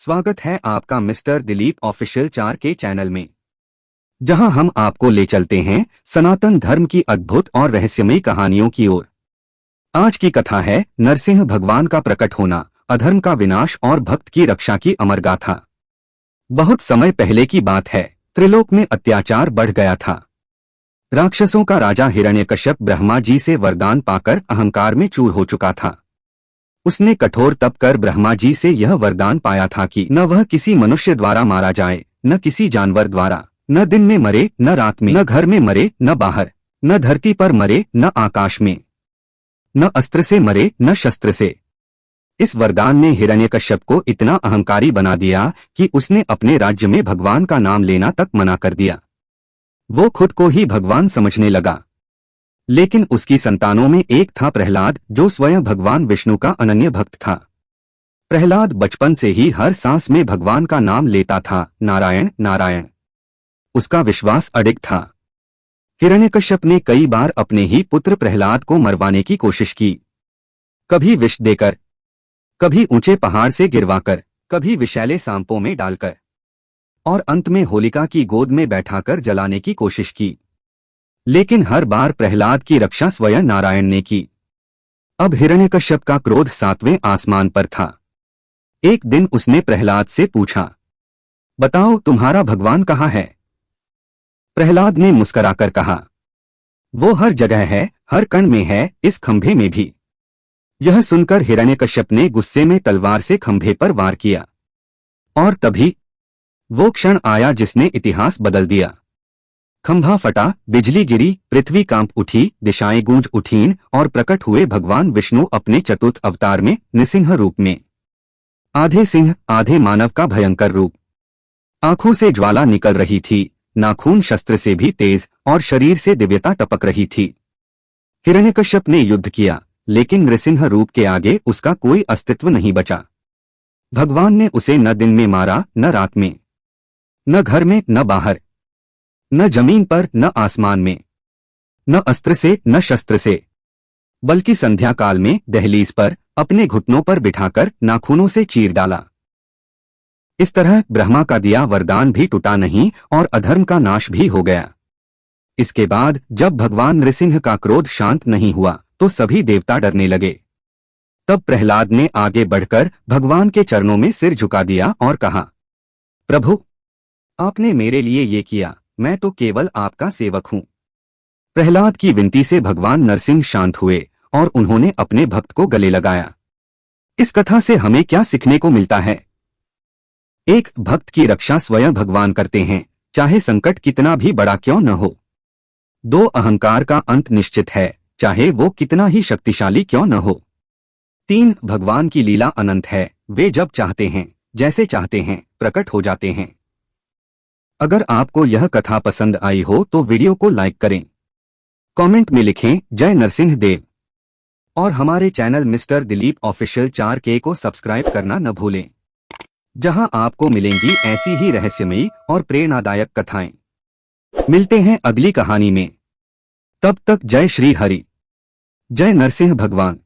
स्वागत है आपका मिस्टर दिलीप ऑफिशियल 4 के चैनल में, जहां हम आपको ले चलते हैं सनातन धर्म की अद्भुत और रहस्यमयी कहानियों की ओर। आज की कथा है नरसिंह भगवान का प्रकट होना, अधर्म का विनाश और भक्त की रक्षा की अमर गाथा। बहुत समय पहले की बात है, त्रिलोक में अत्याचार बढ़ गया था। राक्षसों का राजा हिरण्यकश्यप ब्रह्मा जी से वरदान पाकर अहंकार में चूर हो चुका था। उसने कठोर तप कर ब्रह्मा जी से यह वरदान पाया था कि न वह किसी मनुष्य द्वारा मारा जाए, न किसी जानवर द्वारा, न दिन में मरे न रात में, न घर में मरे न बाहर, न धरती पर मरे न आकाश में, न अस्त्र से मरे न शस्त्र से। इस वरदान ने हिरण्यकश्यप को इतना अहंकारी बना दिया कि उसने अपने राज्य में भगवान का नाम लेना तक मना कर दिया। वो खुद को ही भगवान समझने लगा। लेकिन उसकी संतानों में एक था प्रहलाद, जो स्वयं भगवान विष्णु का अनन्य भक्त था। प्रहलाद बचपन से ही हर सांस में भगवान का नाम लेता था, नारायण नारायण। उसका विश्वास अडिग था। हिरण्यकश्यप ने कई बार अपने ही पुत्र प्रहलाद को मरवाने की कोशिश की, कभी विष देकर, कभी ऊंचे पहाड़ से गिरवाकर, कभी विषैले सांपों में डालकर, और अंत में होलिका की गोद में बैठाकर जलाने की कोशिश की। लेकिन हर बार प्रहलाद की रक्षा स्वयं नारायण ने की। अब हिरण्यकश्यप का क्रोध 7वें आसमान पर था। एक दिन उसने प्रहलाद से पूछा, बताओ तुम्हारा भगवान कहाँ है? प्रहलाद ने मुस्कुराकर कहा, वो हर जगह है, हर कण में है, इस खंभे में भी। यह सुनकर हिरण्यकश्यप ने गुस्से में तलवार से खंभे पर वार किया, और तभी वो क्षण आया जिसने इतिहास बदल दिया। खंभा फटा, बिजली गिरी, पृथ्वी कांप उठी, दिशाएं गूंज उठीं और प्रकट हुए भगवान विष्णु अपने चतुर्थ अवतार में, नृसिंह रूप में। आधे सिंह आधे मानव का भयंकर रूप। आंखों से ज्वाला निकल रही थी, नाखून शस्त्र से भी तेज, और शरीर से दिव्यता टपक रही थी। हिरण्यकश्यप ने युद्ध किया, लेकिन नृसिंह रूप के आगे उसका कोई अस्तित्व नहीं बचा। भगवान ने उसे न दिन में मारा, न रात में, न घर में न बाहर, न जमीन पर न आसमान में, न अस्त्र से न शस्त्र से, बल्कि संध्या काल में दहलीज पर अपने घुटनों पर बिठाकर नाखूनों से चीर डाला। इस तरह ब्रह्मा का दिया वरदान भी टूटा नहीं और अधर्म का नाश भी हो गया। इसके बाद जब भगवान नृसिंह का क्रोध शांत नहीं हुआ तो सभी देवता डरने लगे। तब प्रहलाद ने आगे बढ़कर भगवान के चरणों में सिर झुका दिया और कहा, प्रभु, आपने मेरे लिए ये किया, मैं तो केवल आपका सेवक हूं। प्रहलाद की विनती से भगवान नरसिंह शांत हुए और उन्होंने अपने भक्त को गले लगाया। इस कथा से हमें क्या सीखने को मिलता है? एक भक्त की रक्षा स्वयं भगवान करते हैं, चाहे संकट कितना भी बड़ा क्यों न हो। 2 अहंकार का अंत निश्चित है, चाहे वो कितना ही शक्तिशाली क्यों न हो। 3 भगवान की लीला अनंत है, वे जब चाहते हैं, जैसे चाहते हैं, प्रकट हो जाते हैं। अगर आपको यह कथा पसंद आई हो तो वीडियो को लाइक करें, कमेंट में लिखें जय नरसिंह देव, और हमारे चैनल मिस्टर दिलीप ऑफिशियल 4 के को सब्सक्राइब करना न भूलें, जहां आपको मिलेंगी ऐसी ही रहस्यमयी और प्रेरणादायक कथाएं। मिलते हैं अगली कहानी में। तब तक जय श्री हरि, जय नरसिंह भगवान।